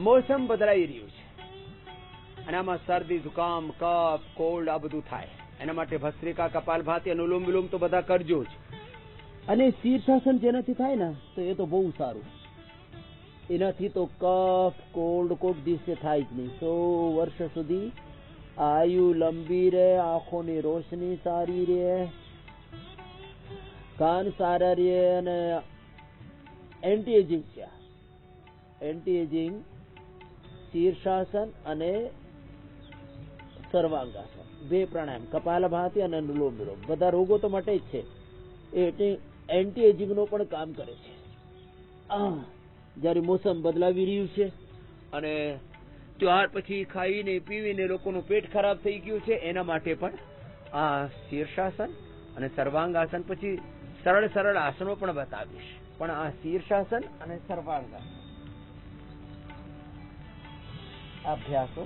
મોસમ બદલાઈ રહ્યું છે અને આમાં શરદી જુકામ કફ કોલ્ડ આ બધું થાય, એના માટે ભસ્ત્રિકા કપાલભાતિ અનુલોમ વિલોમ તો બધા કરજો જ. અને શીર્ષાસન જેનાથી થાય ને તો એ તો બહુ સારું. એનાથી તો કફ કોલ્ડ કોક દિવસે થાય જ નહીં. 100 વર્ષ સુધી આયુ લંબી રહે, આંખોની રોશની સારી રહે, કાન સારા રહે અને એન્ટી એજિંગ છે. એન્ટી એજિંગ શીર્ષાસન અને સર્વાંગાસન, 2 પ્રાણાયામ, કપાલભાતિ અને અનુલોમ વિલોમ બધા રોગો તો માટે જ છે. એ એન્ટી એજિંગ નો પણ કામ કરે છે. જયારે મોસમ બદલાવી રહ્યું છે અને ત્યાર પછી ખાઈને પીવીને લોકોનું પેટ ખરાબ થઈ ગયું છે, એના માટે પણ આ શીર્ષાસન અને સર્વાંગાસન, પછી સરળ સરળ આસનો પણ બતાવીશ, પણ આ શીર્ષાસન અને સર્વાંગાસન અભ્યાસો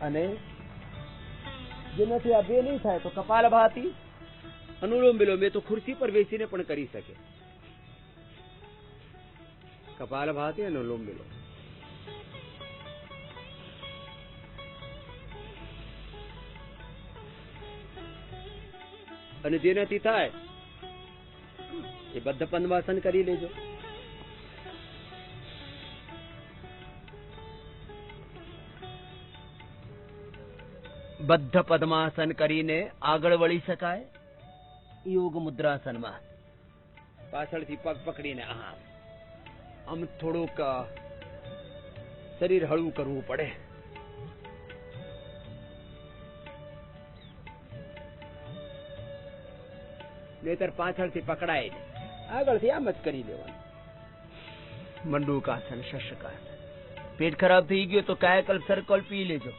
અને જેનાથી આ બે નહીં થાય તો કપાલભાતિ અનુલોમ વિલોમ એ તો ખુરશી પર બેસીને પણ કરી શકે. કપાલભાતિ અને અનુલોમ વિલોમ. અને જેનાથી થાય એ બદ્ધ પદ્માસન કરી લેજો. બદ્ધ પદ્માસન કરીને આગળ વળી શકાય. યોગ મુદ્રાસનમાં પાછળથી પગ પકડીને આમ થોડુંક શરીર હળવું કરવું પડે. નહીતર પાછળથી પકડાય ને આગળથી આમ જ કરી દેવાનું. મંડૂકાસન, શશકાસન. પેટ ખરાબ થઈ ગયો તો કાયાકલ્પ સર્કલ પી લેજો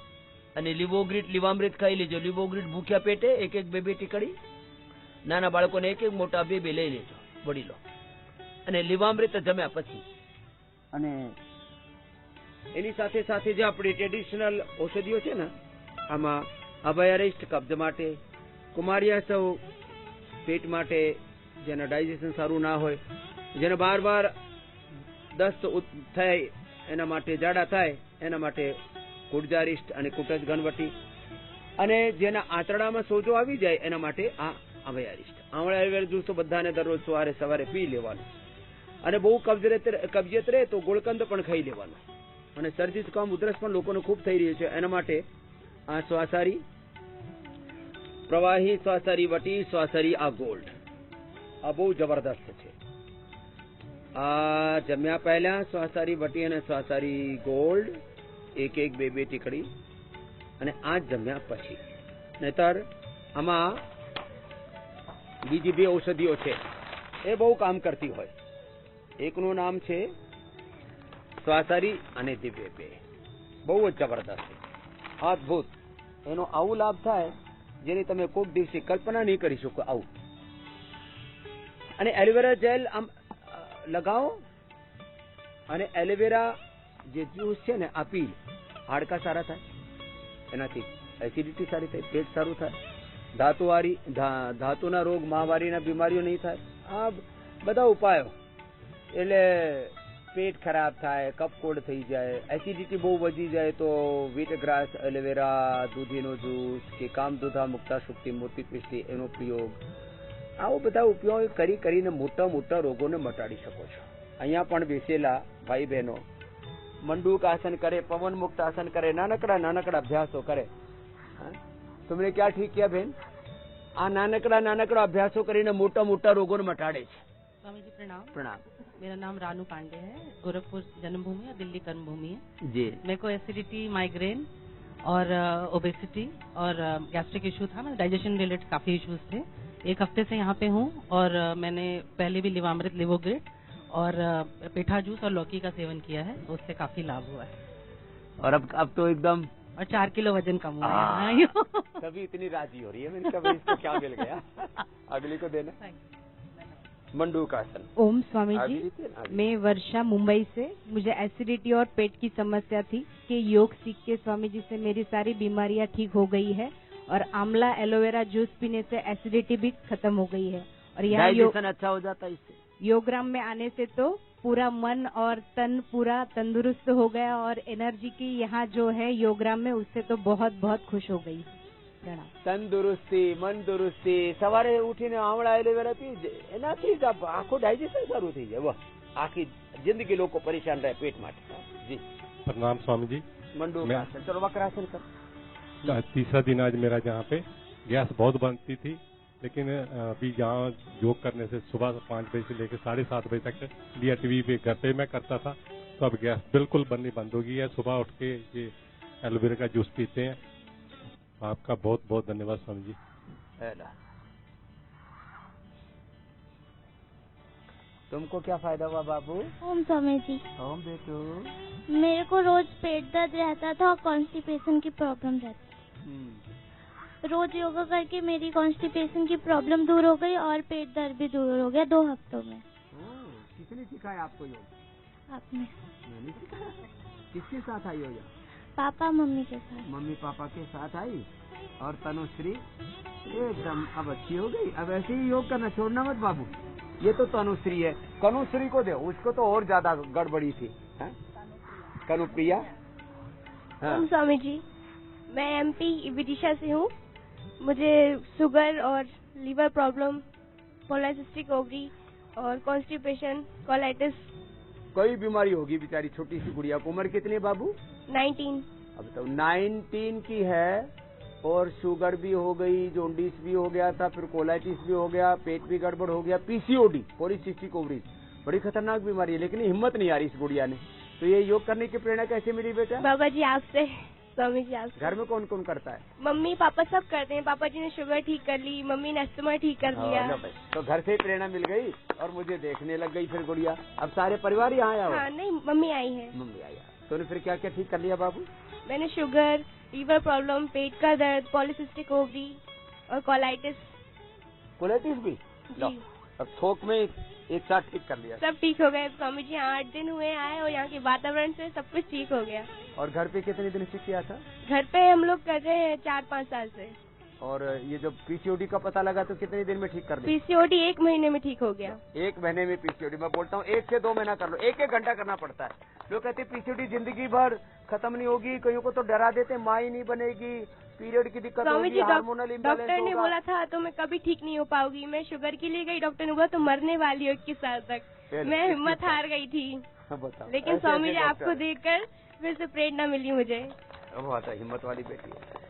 અને લીવોગ્રીટ લીવામૃત ખાઈ લેજો. લીવોગ્રીટ ભૂખ્યા પેટે 1-2 ટીકડી, નાના બાળકોને 1 મોટા 2 લઈ લેજો વડીલો, અને લીવામૃત જમ્યા પછી. અને એની સાથે સાથે જે આપણી ટ્રેડિશનલ ઔષધિઓ છે ને, આમાં અભયારિષ્ટ કબ્જ માટે, કુમારિયાસવ પેટ માટે, જેના ડાયજેશન સારું ના હોય, જેને બાર દસ્ત થાય, એના માટે જાડા થાય, એના માટે કુડજારિષ્ટ અને કુટજ ઘનવટી, અને જેના આંતરડામાં સોજો આવી જાય એના માટે આ અભયારિષ્ટ. આમળા આયુર્વેદ જ્યુસ તો બધાને દરરોજ સવારે પી લેવાનું. અને બહુ કબજિયત રહે તો ગોળકંદ પણ ખાઈ લેવાનું. અને શરદી જુકામ ઉધરસ પણ લોકોને ખૂબ થઈ રહ્યું છે, એના માટે આ શ્વાસારી પ્રવાહી, શ્વાસારી વટી, શ્વાસારી આ ગોલ્ડ, આ બહુ જબરદસ્ત છે. આ જમ્યા પહેલા શ્વાસારી વટી અને શ્વાસારી ગોલ્ડ 1-2 ટીકડી, અને આ જમ્યા પછી. નહીતર આમાં બીજી 2 ઔષધિઓ છે એ બહુ કામ કરતી હોય. એકનું નામ છે શ્વાસારી અને દિવ્ય પે, બહુ જ જબરદસ્ત, અદભુત. એનો આવું લાભ થાય જેની તમે કોઈક દિવસે કલ્પના નહીં કરી શકો આવું. અને એલોવેરા જેલ આમ લગાવો અને એલોવેરા જે જ્યુસ છે ને આ પી, હાડકા સારા થાય, એનાથી એસિડિટી સારી થાય, પેટ સારું થાય, ધાતુના રોગ, માહવારીના બીમારીઓ નહીં થાય. આ બધા ઉપાયો. એટલે પેટ ખરાબ થાય, કફ કોલ્ડ થઈ જાય, એસિડિટી બહુ વધી જાય તો વીટ ગ્રાસ, એલોવેરા, દૂધીનો જ્યુસ કે કામદુધા મુક્તા શુક્તિ મોતી પીષ્ટી એનો પ્રયોગ, આવો બધા ઉપયોગ કરીને મોટા રોગોને મટાડી શકો છો. અહીંયા પણ બેસેલા ભાઈ બહેનો મંડૂક આસન કરે, પવન મુક્ત આસન કરે, નાનકડા અભ્યાસો કરે. तुमने क्या ठीक किया बहन? आ नानकड़ा अभ्यासों કરીને મોટા રોગોને મટાડે છે. स्वामी जी प्रणाम. प्रणाम. मेरा नाम रानू पांडे है, गोरखपुर जन्मभूमि है, दिल्ली कर्मभूमि है जी. मेरे को एसिडिटी, माइग्रेन और ओबेसिटी और गैस्ट्रिक इशू था. मेरे डाइजेशन रिलेटेड काफी इश्यूज थे. 1 हफ्ते से यहाँ पे हूँ और मैंने पहले भी लिवामृत, लिवोग्रिड और पेठा जूस और लौकी का सेवन किया है, उससे काफी लाभ हुआ है. और अब तो एकदम और 4 किलो वजन कम हुआ है. तभी इतनी राजी हो रही है. मैंने कहा इसको क्या मिल गया, अगली को देना. मंडूकासन. ओम स्वामी जी, मैं वर्षा मुंबई से. मुझे एसिडिटी और पेट की समस्या थी कि योग सीख के स्वामी जी से मेरी सारी बीमारियां ठीक हो गई है और आंवला एलोवेरा जूस पीने से एसिडिटी भी खत्म हो गई है और यहाँ डाइजेशन अच्छा हो जाता है इससे। योगग्राम में आने से तो पूरा मन और तन पूरा तंदुरुस्त हो गया और एनर्जी की यहाँ जो है योगग्राम में उससे तो बहुत बहुत खुश हो गई। प्रणाम। તંદુરસ્તી મન દુરુસ્તી સવારે ઉઠીને આમળા એલોવેરા પી એનાથી જ આખું ડાયજેશન સારું થઈ જાય। વાહ, આખી जिंदगी લોકો પરેશાન રહે पेट માટે। जी प्रणाम स्वामी जी। मंडूकासन, चलो वक्रासन कर। तीसरा दिन आज मेरा जहाँ पे गैस बहुत बनती थी, लेकिन अभी यहाँ योग करने से सुबह 5 बजे से लेकर 7:30 बजे तक लिया टीवी पे घर पे मैं करता था, तो अब गैस बिल्कुल बननी बंद हो गई है। सुबह उठ के ये एलोवेरा का जूस पीते हैं। आपका बहुत बहुत धन्यवाद स्वामी जी। तुमको क्या फायदा हुआ बाबू? ओम स्वामी जी। ओम बेटू। मेरे को रोज पेट दर्द रहता था और कॉन्स्टिपेशन की प्रॉब्लम रहती। रोज योगा करके मेरी कॉन्स्टिपेशन की प्रॉब्लम दूर हो गई और पेट दर्द भी दूर हो गया 2 हफ्तों में। किसने सिखाया आपको योग? आपने। मैंने सिखाया। किसके साथ आई हो यहाँ? पापा मम्मी के साथ। मम्मी पापा के साथ आई और तनुश्री एकदम अब अच्छी हो गई। अब ऐसे ही योग करना, छोड़ना मत बाबू। ये तो तनुश्री है, कनुश्री को दे, उसको तो और ज्यादा गड़बड़ी थी। कनुप्रिया। ओम स्वामी जी, मैं एमपी विदिशा से हूँ। मुझे शुगर और लीवर प्रॉब्लम, पॉलिसिस्टिक ओवरी और कॉन्स्टिपेशन, कोलाइटिस, कोई बीमारी होगी बेचारी छोटी सी गुड़िया को। उम्र कितनी है बाबू? 19। अब तो 19 की है और शुगर भी हो गई, जोंडिस भी हो गया था, फिर कोलाइटिस भी हो गया, पेट भी गड़बड़ हो गया, पीसीओडी, पॉलीसिस्टिक ओवरी, बड़ी खतरनाक बीमारी है। लेकिन हिम्मत नहीं आ रही इस गुड़िया ने। तो ये योग करने की प्रेरणा कैसे मिली बेटा? बाबा जी आपसे। स्वामी जी आपसे। घर में कौन कौन करता है? मम्मी पापा सब करते हैं। पापा जी ने शुगर ठीक कर ली, मम्मी ने अस्थमा ठीक कर लिया। तो घर से ही प्रेरणा मिल गई और मुझे देखने लग गई फिर गुड़िया। अब सारे परिवार यहाँ आया हो? हाँ, नहीं मम्मी आई है। मम्मी आई। तो फिर क्या क्या ठीक कर लिया बाबू? मैंने शुगर, लीवर प्रॉब्लम, पेट का दर्द, पॉलिसिस्टिक ओवरी और कोलाइटिस। कोलाइटिस भी? जी। अब थोक में एक साथ ठीक कर लिया। सब ठीक हो गए स्वामी जी। 8 दिन हुए आए और यहाँ के वातावरण से सब कुछ ठीक हो गया। और घर पे कितने दिन से किया था? घर पे हम लोग कर रहे हैं 4-5 साल से। और ये जब पीसीओडी का पता लगा तो कितने दिन में ठीक कर दिया? पीसीओडी 1 महीने में ठीक हो गया। 1 महीने में पीसीओडी? मैं बोलता हूँ 1 से 2 महीना कर लो, 1-1 घंटा करना पड़ता है। लोग कहते हैं पीसीओडी जिंदगी भर खत्म नहीं होगी, कईयों को तो डरा देते हैं माँ ही नहीं बनेगी, पीरियड की दिक्कत होगी, हार्मोनल इम्बैलेंस होगा। डॉक्टर ने बोला था तो मैं कभी ठीक नहीं हो पाऊंगी। मैं शुगर के लिए गई, डॉक्टर ने बोला तो मरने वाली हो 21 साल तक। मैं हिम्मत हार गई थी। लेकिन स्वामी जी आपको देखकर फिर से प्रेरणा मिली मुझे। बहुत हिम्मत वाली बेटी है।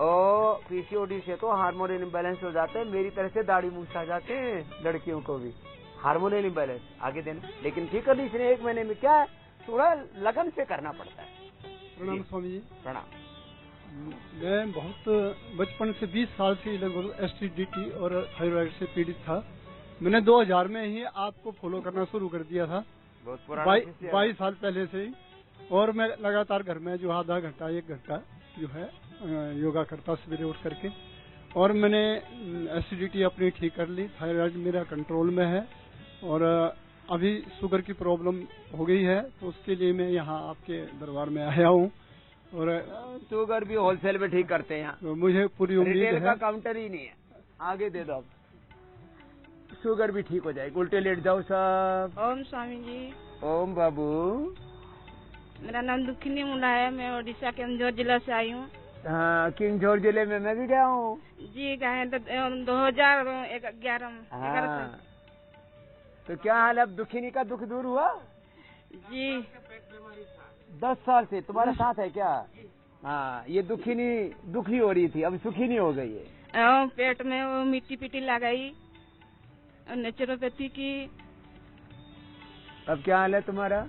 और पीसीओडी से तो हार्मोनल इम्बैलेंस हो जाते हैं। मेरी तरह से दाढ़ी मूछ आ जाते हैं लड़कियों को भी। हार्मोनल इम्बैलेंस आगे देना, लेकिन ठीक कर ली इसने 1 महीने में। क्या है, थोड़ा लगन से करना पड़ता है। प्रणाम स्वामी जी। प्रणाम। मैं बहुत बचपन से 20 साल से लगभग एसिडिटी और थायराइड से पीड़ित था। मैंने 2000 में ही आपको फॉलो करना शुरू कर दिया था, बहुत पुराना। 22 साल पहले से ही। और मैं लगातार घर में जो आधा घंटा 1 घंटा जो है योगा करता सवेरे उठ करके। और मैंने एसिडिटी अपनी ठीक कर ली, थायराइड मेरा कंट्रोल में है और अभी शुगर की प्रॉब्लम हो गई है, तो उसके लिए मैं यहाँ आपके दरबार में आया हूँ। और शुगर भी होलसेल में ठीक करते हैं यहाँ, तो मुझे पूरी उम्मीद रिटेल का है। काउंटर ही नहीं है। आगे दे दो, अब शुगर भी ठीक हो जाएगी। उल्टे लेट जाओ सब। ओम स्वामी जी। ओम बाबू। मेरा नाम दुखिनी मुंडा है। मैं ओडिशा के इंदौर जिला से आई हूँ। हाँ, किंजौर जिले में मैं भी गया हूँ जी। गए तो 2011 में। हाँ। तो क्या हाल, अब दुखिनी का दुख दूर हुआ? जी। 10 साल से तुम्हारे साथ है क्या? हाँ, ये दुखिनी दुखी हो रही थी, अब सुखी नहीं हो गई है। पेट में वो मिट्टी पिट्टी लगाई और नेचुरोपैथी की। अब क्या हाल है तुम्हारा?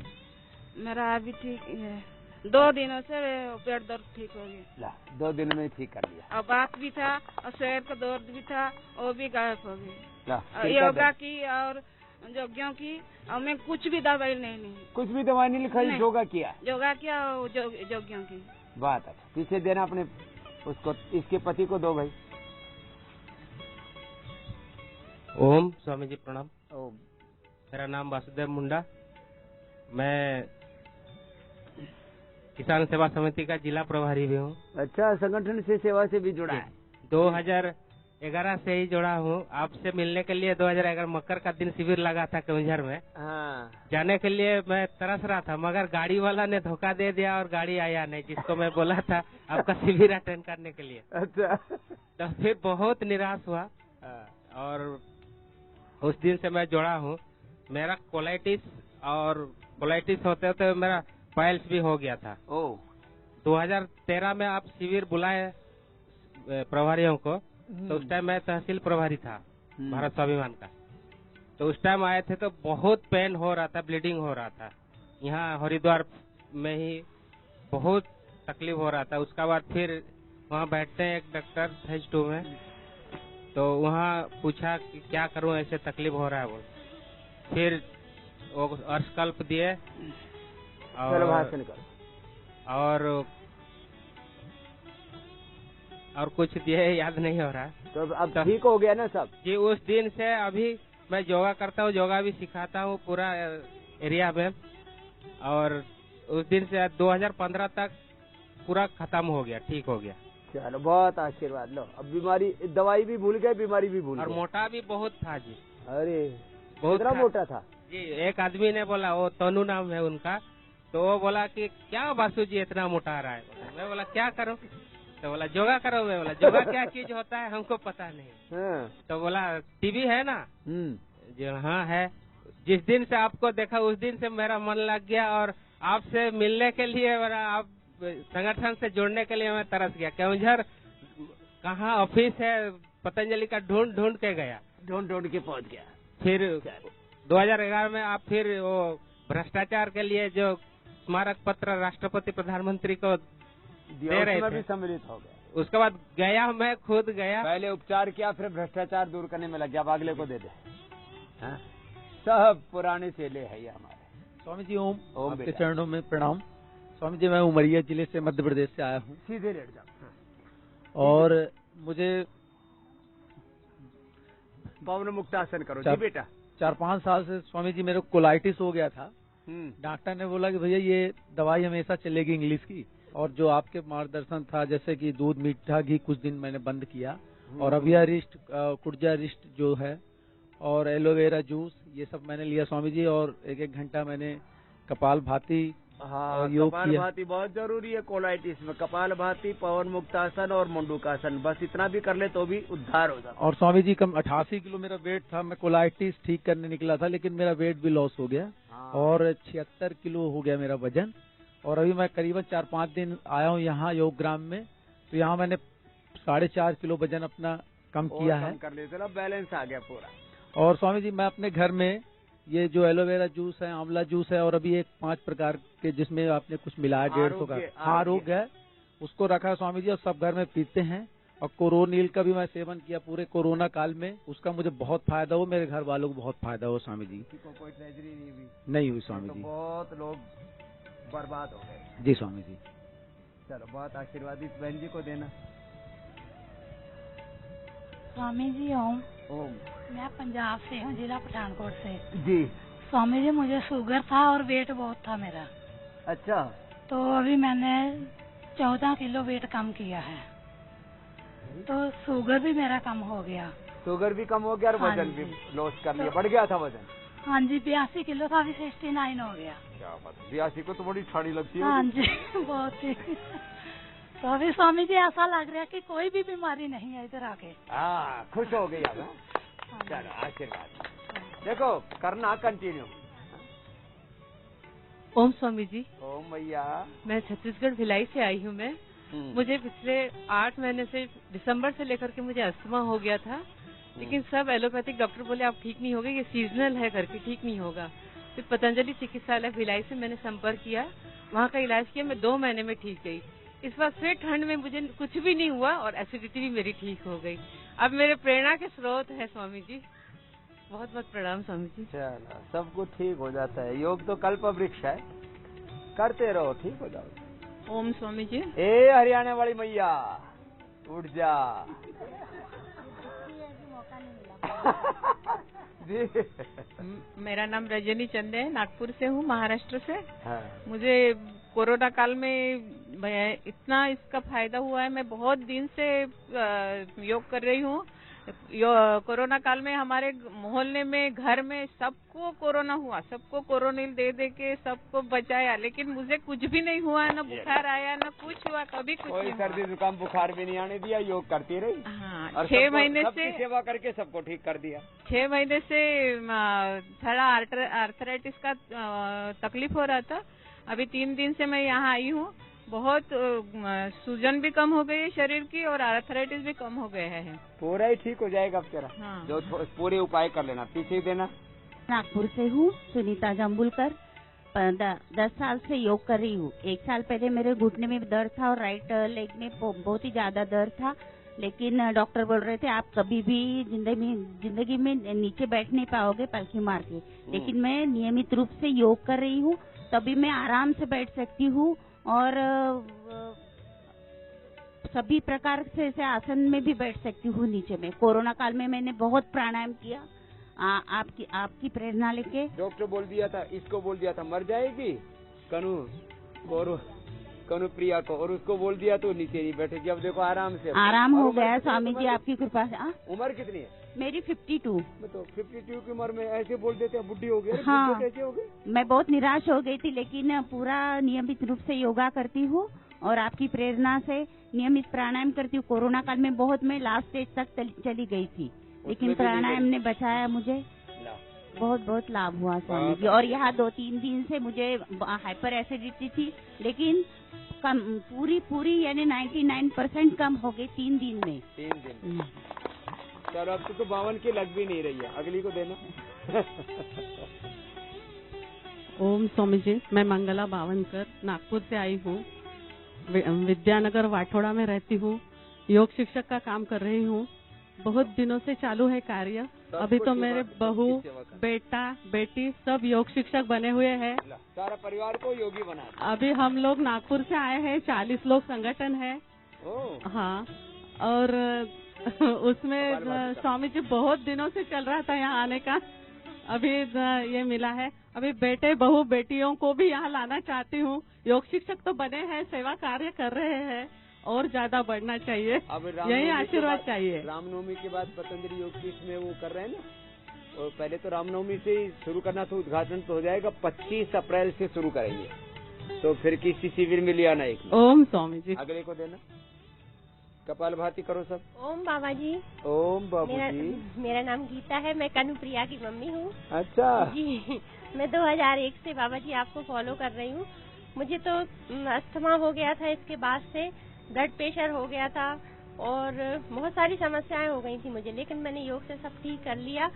मेरा अभी ठीक है। 2 दिनों से पेट दर्द ठीक हो गया। 2 दिन में ठीक कर लिया। और बात भी था और शरीर का दर्द भी था, वो भी गायब हो गया। फिर योगा की और योगियों की, और मैं कुछ भी दवाई नहीं ली। कुछ भी दवाई नहीं लिखाई? योगा किया? योगा किया और योगियों की बात है। पीछे देना अपने उसको, इसके पति को दो भाई। ओम स्वामी जी प्रणाम। ओम। मेरा नाम वासुदेव मुंडा। मैं किसान सेवा समिति का जिला प्रभारी भी हूँ। अच्छा, संगठन से सेवा से भी जुड़ा है। 11 से ही जुड़ा हूँ। आपसे मिलने के लिए 2011 मकर का दिन शिविर लगा था केवंझर में। हाँ, जाने के लिए मैं तरस रहा था, मगर गाड़ी वाला ने धोखा दे दिया और गाड़ी आया नहीं, जिसको मैं बोला था आपका शिविर अटेंड करने के लिए। अच्छा। तो फिर बहुत निराश हुआ और उस दिन से मैं जुड़ा हूँ। मेरा कोलाइटिस होते होते मेरा पाइल्स भी हो गया था। ओ 2013 में आप शिविर बुलाए प्रभारियों को, तो उस टाइम मैं तहसील प्रभारी था भारत स्वाभिमान का। तो उस टाइम आए थे तो बहुत पेन हो रहा था, ब्लीडिंग हो रहा था। यहाँ हरिद्वार में ही बहुत तकलीफ हो रहा था। उसका बाद फिर वहाँ बैठते हैं एक डॉक्टर फेज 2 में, तो वहाँ पूछा कि क्या करूँ, ऐसे तकलीफ हो रहा है वो। फिर वो अर्शकल्प दिए और कुछ दिए, याद नहीं हो रहा। तो अब ठीक हो गया ना सब? जी, उस दिन से अभी मैं योगा करता हूँ, योगा भी सिखाता हूँ पूरा एरिया में। और उस दिन से 2015 तक पूरा खत्म हो गया, ठीक हो गया। चलो बहुत आशीर्वाद लो। अब बीमारी, दवाई भी भूल गए, बीमारी भी भूल गए। और मोटा भी बहुत था जी। अरे बहुत कितना मोटा था जी? एक आदमी ने बोला, वो तनु नाम है उनका, तो वो बोला कि क्या बासु जी इतना मोटा आ रहा है। मैं बोला क्या करो, तो बोला योगा करो। मैं बोला योगा क्या चीज होता है हमको पता नहीं। तो बोला टीवी है ना? जो हाँ है। जिस दिन से आपको देखा उस दिन से मेरा मन लग गया और आपसे मिलने के लिए, आप संगठन से जुड़ने के लिए मैं तरस गया। केवंझर कहाँ ऑफिस है पतंजलि का ढूंढ के गया, ढूंढ के पहुंच गया। फिर 2011 में आप फिर वो भ्रष्टाचार के लिए जो स्मारक पत्र राष्ट्रपति प्रधानमंत्री को दे रहे थे, भी सम्मिलित हो गया। उसके बाद गया, मैं खुद गया। पहले उपचार किया, फिर भ्रष्टाचार दूर करने में लग गया। अब अगले को दे दे। सब पुराने चेले है ये हमारे। स्वामी जी ओम आपके चरणों में प्रणाम। स्वामी जी मैं उमरिया जिले से मध्य प्रदेश से आया हूँ। सीधे लेट जाओ। और मुझे पवन मुक्तासन करो जी बेटा। 4-5 साल से स्वामी जी मेरे को कोलाइटिस हो गया था। डॉक्टर ने बोला कि भैया ये दवाई हमेशा चलेगी इंग्लिश की, और जो आपके मार्गदर्शन था जैसे कि दूध, मीठा, घी कुछ दिन मैंने बंद किया, और अभिया रिस्ट, कुर्जा रिस्ट जो है, और एलोवेरा जूस, ये सब मैंने लिया स्वामी जी। और 1-1 घंटा मैंने कपाल भाती और योग कपाल किया। भाती बहुत जरूरी है कोलाइटिस में। कपाल भाती, पवन मुक्तासन और मुंडूकासन, बस इतना भी कर ले तो भी उद्धार हो जाता। और स्वामी जी कम 88 किलो मेरा वेट था। मैं कोलाइटिस ठीक करने निकला था, लेकिन मेरा वेट भी लॉस हो गया और 76 किलो हो गया मेरा वजन। और अभी मैं करीबन 4-5 दिन आया हूँ यहाँ योगग्राम में, तो यहाँ मैंने 4.5 किलो वजन अपना कम किया है। कर लेते ना, बैलेंस आ गया पूरा। और स्वामी जी मैं अपने घर में ये जो एलोवेरा जूस है, आंवला जूस है, और अभी एक 5 प्रकार के जिसमें आपने कुछ मिलाया 150 का आरोग्य है, उसको रखा स्वामी जी, और सब घर में पीते हैं। और कोरोनिल का भी मैं सेवन किया पूरे कोरोना काल में, उसका मुझे बहुत फायदा हुआ, मेरे घर वालों को बहुत फायदा हुआ स्वामी जी। कोई ट्रेजरी नहीं हुई स्वामी जी। बहुत लोग बर्बाद हो गए जी स्वामी जी। चलो बहुत आशीर्वाद इस बहन जी को देना। स्वामी जी ओम। ओम। मैं पंजाब से हूँ, जिला पठानकोट से। जी स्वामी जी मुझे शुगर था और वेट बहुत था मेरा। अच्छा। तो अभी मैंने 14 किलो वेट कम किया है, तो शुगर भी मेरा कम हो गया। शुगर भी कम हो गया और वजन भी लॉस कर लिया। बढ़ गया था वजन? हाँ जी, 82 किलो था, अभी 69 हो गया। क्या बात है, 82 को तो बड़ी ठाड़ी लगती है। हाँ जी बहुत ही। तो अभी स्वामी जी ऐसा लग रहा है कि कोई भी बीमारी नहीं है इधर आके। हाँ, खुश हो गई अब। चलो आशीर्वाद देखो, करना कंटिन्यू। ओम स्वामी जी। ओम भैया। मैं छत्तीसगढ़ भिलाई से आई हूँ। मैं मुझे पिछले 8 महीने से, दिसंबर से लेकर के मुझे अस्थमा हो गया था, लेकिन सब एलोपैथिक डॉक्टर बोले आप ठीक नहीं होगे, ये सीजनल है करके, ठीक नहीं होगा। फिर पतंजलि चिकित्सालय भिलाई से मैंने संपर्क किया, वहाँ का इलाज किया, मैं 2 महीने में ठीक गई। इस बार फिर ठंड में मुझे कुछ भी नहीं हुआ और एसिडिटी भी मेरी ठीक हो गई। अब मेरे प्रेरणा के स्रोत है स्वामी जी। बहुत बहुत प्रणाम स्वामी जी। चलो सब कुछ ठीक हो जाता है। योग तो कल्प वृक्ष है, करते रहो, ठीक हो जाओ। ओम स्वामी जी। ए हरियाणा वाली मैया उठ जा। जी। मेरा नाम रजनी चंद है, नागपुर से हूँ, महाराष्ट्र से। हाँ। मुझे कोरोना काल में इतना इसका फायदा हुआ है, मैं बहुत दिन से योग कर रही हूँ कोरोना काल में हमारे मोहल्ले में, घर में सबको कोरोना हुआ, सबको कोरोनिल दे दे के सबको बचाया, लेकिन मुझे कुछ भी नहीं हुआ, न बुखार आया न कुछ हुआ, कभी कुछ कोई नहीं सर्दी जुकाम बुखार भी नहीं आने दिया, योग करती रही। हाँ, और 6 महीने से सेवा करके सबको ठीक कर दिया। 6 महीने से थोड़ा आर्थराइटिस का तकलीफ हो रहा था। अभी 3 दिन से मैं यहाँ आई हूँ, बहुत सूजन भी कम हो गई है शरीर की और आर्थराइटिस भी कम हो गए हैं। पूरा ही ठीक हो जाएगा अब तेरा। हाँ। जो पूरे उपाय कर लेना, पीछे ही देना। नागपुर से हूँ, सुनीता जाम्बुलकर। 10 साल से योग कर रही हूँ। 1 साल पहले मेरे घुटने में दर्द था और राइट लेग में बहुत ही ज्यादा दर्द था, लेकिन डॉक्टर बोल रहे थे आप कभी भी जिंदगी में नीचे बैठ नहीं पाओगे पलकी मार के। लेकिन मैं नियमित रूप से योग कर रही हूँ, तभी मैं आराम से बैठ सकती हूँ और सभी प्रकार से ऐसे आसन में भी बैठ सकती हूँ नीचे में। कोरोना काल में मैंने बहुत प्राणायाम किया, आपकी प्रेरणा लेके। डॉक्टर बोल दिया था, इसको बोल दिया था मर जाएगी कनु प्रिया को, और उसको बोल दिया तो नीचे नहीं बैठेगी। अब देखो आराम से आराम हो गया स्वामी जी आपकी कृपा से। उम्र कितनी है? मेरी 52। तो 52 की उम्र में ऐसे बोल देते हैं बुढ़ी हो गई। हाँ, कैसे हो गई? मैं बहुत निराश हो गई थी, लेकिन पूरा नियमित रूप से योगा करती हूँ और आपकी प्रेरणा से नियमित प्राणायाम करती हूँ। कोरोना काल में बहुत मैं लास्ट स्टेज तक चली गई थी, लेकिन प्राणायाम ने बचाया मुझे। बहुत बहुत लाभ हुआ स्वामी जी। और यहाँ 2-3 दिन से मुझे हाइपर एसिडिटी थी, लेकिन कम पूरी यानी 99% कम हो गई 3 दिन में। 3 दिन। चलो अब तो 52 की लग भी नहीं रही है, अगली को देना। ओम स्वामी जी, मैं मंगला बावनकर नागपुर से आई हूँ। विद्यानगर वाठोड़ा में रहती हूँ, योग शिक्षक का काम कर रही हूँ। बहुत दिनों से चालू है कार्य। अभी तो मेरे बहू, बेटा, बेटी सब योग शिक्षक बने हुए हैं। सारा परिवार को योगी बना। अभी हम लोग नागपुर से आए हैं, 40 लोग संगठन है। हाँ, और उसमें स्वामी जी बहुत दिनों से चल रहा था यहाँ आने का, अभी ये मिला है। अभी बेटे, बहू, बेटियों को भी यहाँ लाना चाहती हूँ। योग शिक्षक तो बने हैं, सेवा कार्य कर रहे हैं, और ज्यादा बढ़ना चाहिए, यही आशीर्वाद चाहिए। रामनवमी के बाद पतंजलि योग पीठ में वो कर रहे हैं ना, और पहले तो रामनवमी से ही शुरू करना, तो उद्घाटन तो हो जाएगा। 25 अप्रैल से शुरू करेंगे, तो फिर किसी शिविर में लिया ना एक। ओम स्वामी जी। अगले को देना। कपाल भाती करो सब। ओम बाबा जी। ओम बाबू जी। मेरा नाम गीता है, मैं कनुप्रिया की मम्मी हूँ। अच्छा जी, मैं 2001 से बाबा जी आपको फॉलो कर रही हूँ। मुझे तो अस्थमा हो गया था, इसके बाद से ब्लड प्रेशर हो गया था और बहुत सारी समस्याएं हो गई थी मुझे, लेकिन मैंने योग से सब ठीक कर लिया।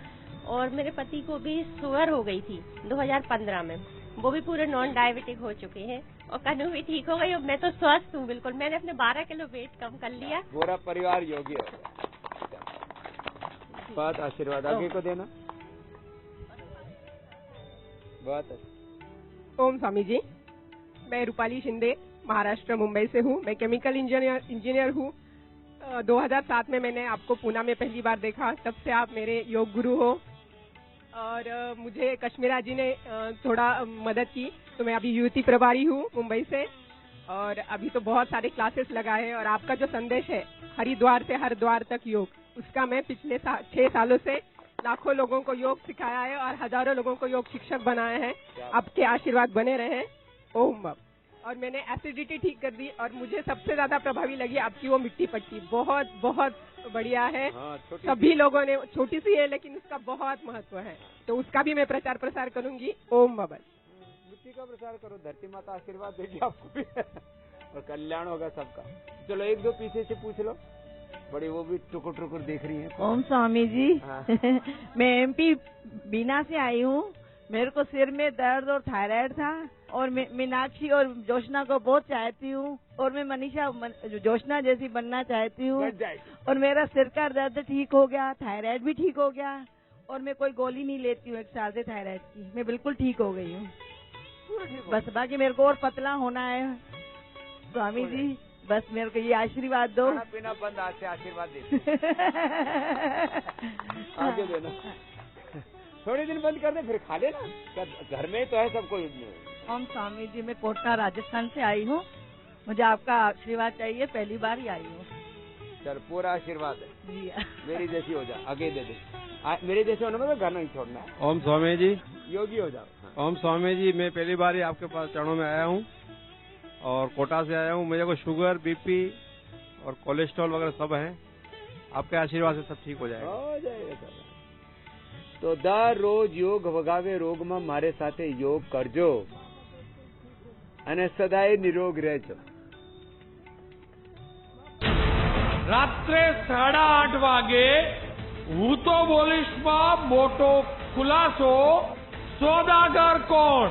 और मेरे पति को भी शुगर हो गई थी 2015 में, वो भी पूरे नॉन डायबिटिक हो चुके हैं, और कनु भी ठीक हो गई। और मैं तो स्वस्थ हूँ बिल्कुल, मैंने अपने 12 किलो वेट कम कर लिया। पूरा परिवार योगी हो गया। बहुत आशीर्वाद। आगे को देना। बहुत। ओम स्वामी जी, मैं रूपाली शिंदे महाराष्ट्र मुंबई से हूँ। मैं केमिकल इंजीनियर हूँ। 2007 में मैंने आपको पूना में पहली बार देखा, तब से आप मेरे योग गुरु हो। और मुझे कश्मीरा जी ने थोड़ा मदद की, तो मैं अभी युवती प्रभारी हूँ मुंबई से, और अभी तो बहुत सारे क्लासेस लगाए हैं। और आपका जो संदेश है, हरिद्वार से हर द्वार तक योग, उसका मैं पिछले 6 सालों से लाखों लोगों को योग सिखाया है और हजारों लोगों को योग शिक्षक बनाए हैं। आपके आशीर्वाद बने रहे। ओम। और मैंने एसिडिटी ठीक कर दी, और मुझे सबसे ज्यादा प्रभावी लगी आपकी वो मिट्टी पट्टी, बहुत बहुत बढ़िया है। सभी लोगों ने, छोटी सी है लेकिन उसका बहुत महत्व है, तो उसका भी मैं प्रचार प्रसार करूंगी। ओम बबल। मिट्टी का प्रसार करो, धरती माता आशीर्वाद देगी आपको भी और कल्याण होगा सबका। चलो 1-2 पीछे से पूछ लो, बड़ी वो भी टुकुर टुकुर देख रही है। ओम स्वामी जी। मैं MP बीना से आई हूँ। मेरे को सिर में दर्द और थायराइड था, और मैं मीनाक्षी और जोशना को बहुत चाहती हूँ, और मैं मनीषा जोशना जैसी बनना चाहती हूँ। और मेरा सिर का दर्द ठीक हो गया, थायराइड भी ठीक हो गया, और मैं कोई गोली नहीं लेती हूँ 1 साल से थायराइड की। मैं बिल्कुल ठीक हो गई हूँ। बस बाकी मेरे को और पतला होना है स्वामी जी, बस मेरे को ये आशीर्वाद दो। खाना पीना बंद, आज से आशीर्वाद दे। आगे देना। थोड़े दिन बंद कर दे, फिर खा लेना, घर में तो है सबको। ओम स्वामी जी, मैं कोटा राजस्थान से आई हूँ। मुझे आपका आशीर्वाद चाहिए, पहली बार ही आई हूँ। चल पूरा आशीर्वाद है जी मेरी जैसी हो जा, आगे दे दे। मेरे जैसे होने में तो घर नहीं छोड़ना है। ओम स्वामी जी। योगी हो जाओ। हाँ। ओम स्वामी जी, मैं पहली बार ही आपके पास चरणों में आया हूँ और कोटा से आया हूँ। मुझे को शुगर, बीपी और कोलेस्ट्रॉल वगैरह सब है। आपके आशीर्वाद से सब ठीक हो जाएगा। हो जाएगा सब। तो दर रोज योग वगावे रोग में मारे साथे योग करजो અને સદાય નિરોગ રહેજો। રાત્રે 8:30 વાગે હું તો બોલીશમાં મોટો ખુલાસો સોદાગર કોણ